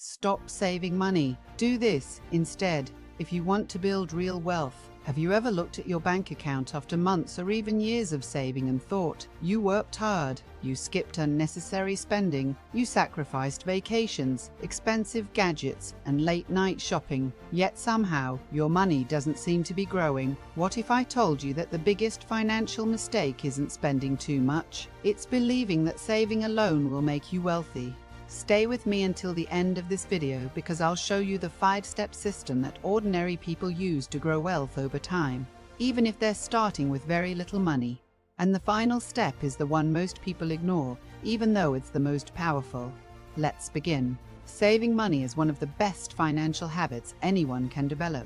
Stop saving money. Do this instead if you want to build real wealth. Have you ever looked at your bank account after months or even years of saving and thought, you worked hard, you skipped unnecessary spending, you sacrificed vacations, expensive gadgets, and late-night shopping, yet somehow your money doesn't seem to be growing? What if I told you that the biggest financial mistake isn't spending too much? It's believing that saving alone will make you wealthy. Stay with me until the end of this video because I'll show you the 5-step system that ordinary people use to grow wealth over time, even if they're starting with very little money. And the final step is the one most people ignore, even though it's the most powerful. Let's begin. Saving money is one of the best financial habits anyone can develop.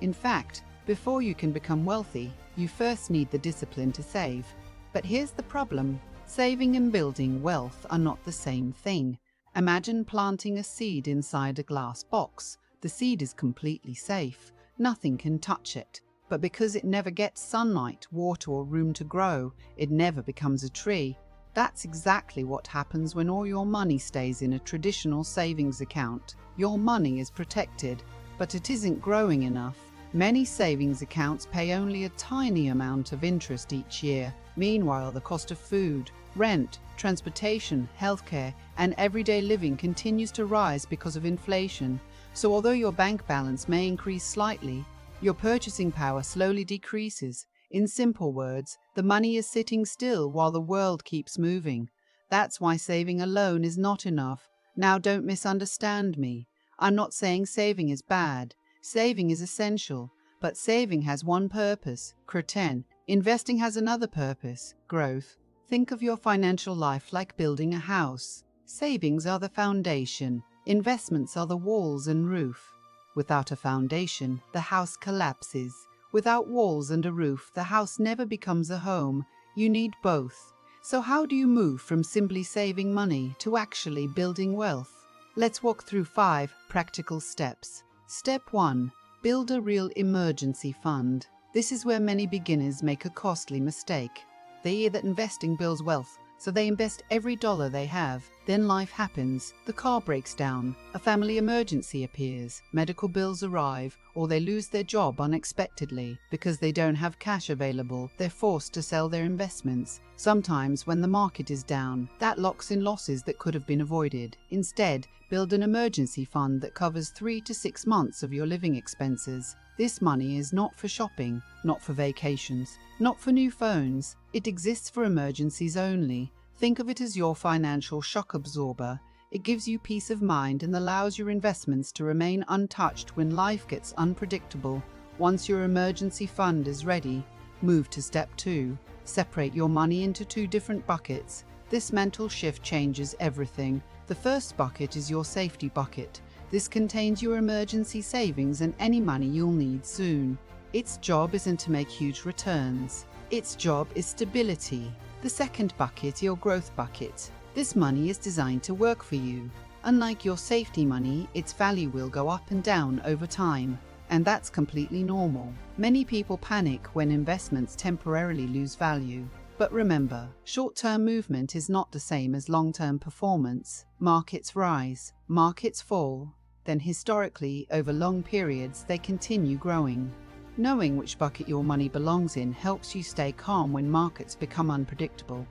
In fact, before you can become wealthy, you first need the discipline to save. But here's the problem. Saving and building wealth are not the same thing. Imagine planting a seed inside a glass box. The seed is completely safe. Nothing can touch it. But because it never gets sunlight, water, or room to grow, it never becomes a tree. That's exactly what happens when all your money stays in a traditional savings account. Your money is protected, but it isn't growing enough. Many savings accounts pay only a tiny amount of interest each year. Meanwhile, the cost of food, rent, transportation, healthcare, and everyday living continues to rise because of inflation. So although your bank balance may increase slightly, your purchasing power slowly decreases. In simple words, the money is sitting still while the world keeps moving. That's why saving alone is not enough. Now, don't misunderstand me. I'm not saying saving is bad. Saving is essential, but saving has one purpose, cretin. Investing has another purpose, growth. Think of your financial life like building a house. Savings are the foundation. Investments are the walls and roof. Without a foundation, the house collapses. Without walls and a roof, the house never becomes a home. You need both. So how do you move from simply saving money to actually building wealth? Let's walk through 5 practical steps. Step 1. Build a real emergency fund. This is where many beginners make a costly mistake. They hear that investing builds wealth, so they invest every dollar they have. Then life happens. The car breaks down, a family emergency appears, medical bills arrive, or they lose their job unexpectedly. Because they don't have cash available, they're forced to sell their investments. Sometimes when the market is down, that locks in losses that could have been avoided. Instead, build an emergency fund that covers 3 to 6 months of your living expenses. This money is not for shopping, not for vacations, not for new phones. It exists for emergencies only. Think of it as your financial shock absorber. It gives you peace of mind and allows your investments to remain untouched when life gets unpredictable. Once your emergency fund is ready, move to step 2. Separate your money into 2 different buckets. This mental shift changes everything. The first bucket is your safety bucket. This contains your emergency savings and any money you'll need soon. Its job isn't to make huge returns. Its job is stability. The second bucket, your growth bucket. This money is designed to work for you. Unlike your safety money, its value will go up and down over time. And that's completely normal. Many people panic when investments temporarily lose value. But remember, short-term movement is not the same as long-term performance. Markets rise, markets fall. Then historically, over long periods, they continue growing. Knowing which bucket your money belongs in helps you stay calm when markets become unpredictable.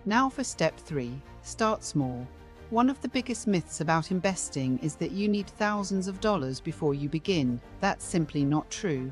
Now for step 3, start small. One of the biggest myths about investing is that you need thousands of dollars before you begin. That's simply not true.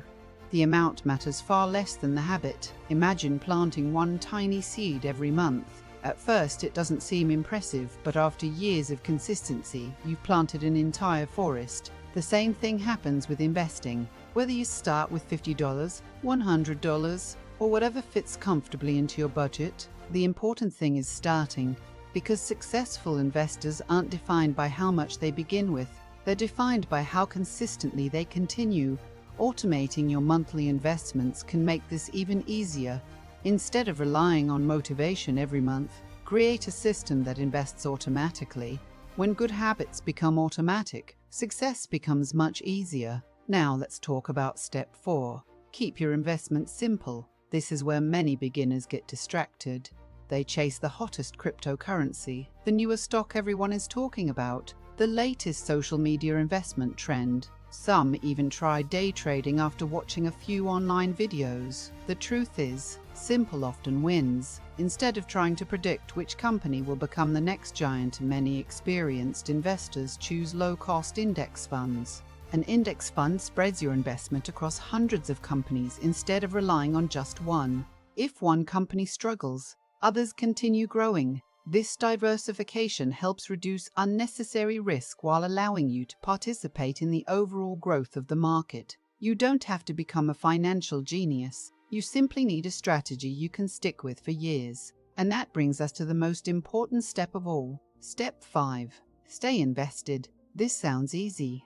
The amount matters far less than the habit. Imagine planting one tiny seed every month. At first, it doesn't seem impressive, but after years of consistency, you've planted an entire forest. The same thing happens with investing. Whether you start with $50, $100, or whatever fits comfortably into your budget, the important thing is starting. Because successful investors aren't defined by how much they begin with, they're defined by how consistently they continue. Automating your monthly investments can make this even easier. Instead of relying on motivation every month, create a system that invests automatically. When good habits become automatic, success becomes much easier. Now let's talk about step 4. Keep your investments simple. This is where many beginners get distracted. They chase the hottest cryptocurrency, the newest stock everyone is talking about, the latest social media investment trend. Some even try day trading after watching a few online videos. The truth is, simple often wins. Instead of trying to predict which company will become the next giant, many experienced investors choose low-cost index funds. An index fund spreads your investment across hundreds of companies instead of relying on just one. If one company struggles, others continue growing. This diversification helps reduce unnecessary risk while allowing you to participate in the overall growth of the market. You don't have to become a financial genius. You simply need a strategy you can stick with for years. And that brings us to the most important step of all. Step 5. Stay invested. This sounds easy,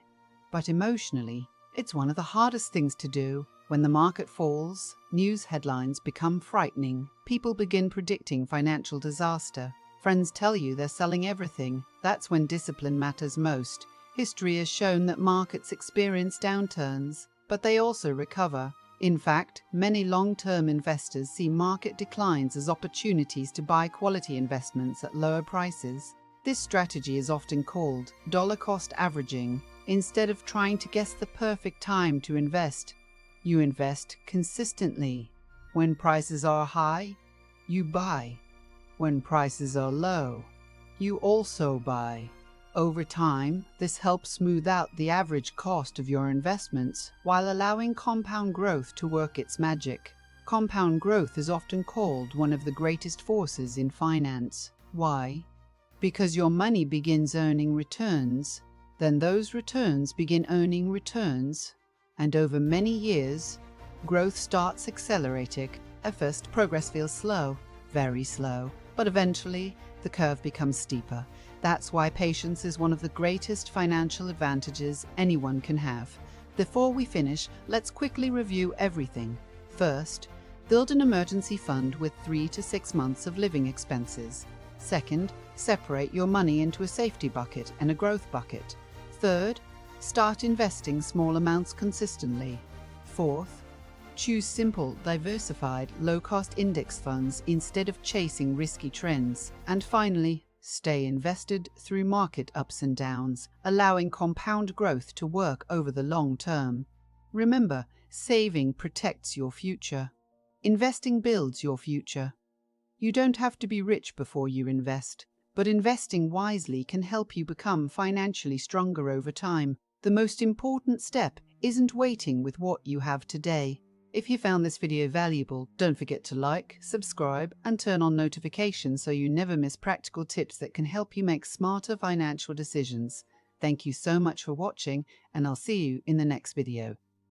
but emotionally, it's one of the hardest things to do. When the market falls, news headlines become frightening. People begin predicting financial disaster. Friends tell you they're selling everything. That's when discipline matters most. History has shown that markets experience downturns, but they also recover. In fact, many long-term investors see market declines as opportunities to buy quality investments at lower prices. This strategy is often called dollar-cost averaging. Instead of trying to guess the perfect time to invest, you invest consistently. When prices are high, you buy. When prices are low, you also buy. Over time, this helps smooth out the average cost of your investments while allowing compound growth to work its magic. Compound growth is often called one of the greatest forces in finance. Why? Because your money begins earning returns, then those returns begin earning returns, and over many years, growth starts accelerating. At first, progress feels slow, very slow, but eventually the curve becomes steeper. That's why patience is one of the greatest financial advantages anyone can have. Before we finish, let's quickly review everything. First, build an emergency fund with 3 to 6 months of living expenses. Second, separate your money into a safety bucket and a growth bucket. Third, start investing small amounts consistently. Fourth, choose simple, diversified, low-cost index funds instead of chasing risky trends. And finally, stay invested through market ups and downs, allowing compound growth to work over the long term. Remember, saving protects your future. Investing builds your future. You don't have to be rich before you invest, but investing wisely can help you become financially stronger over time. The most important step isn't waiting with what you have today. If you found this video valuable, don't forget to like, subscribe, and turn on notifications so you never miss practical tips that can help you make smarter financial decisions. Thank you so much for watching, and I'll see you in the next video.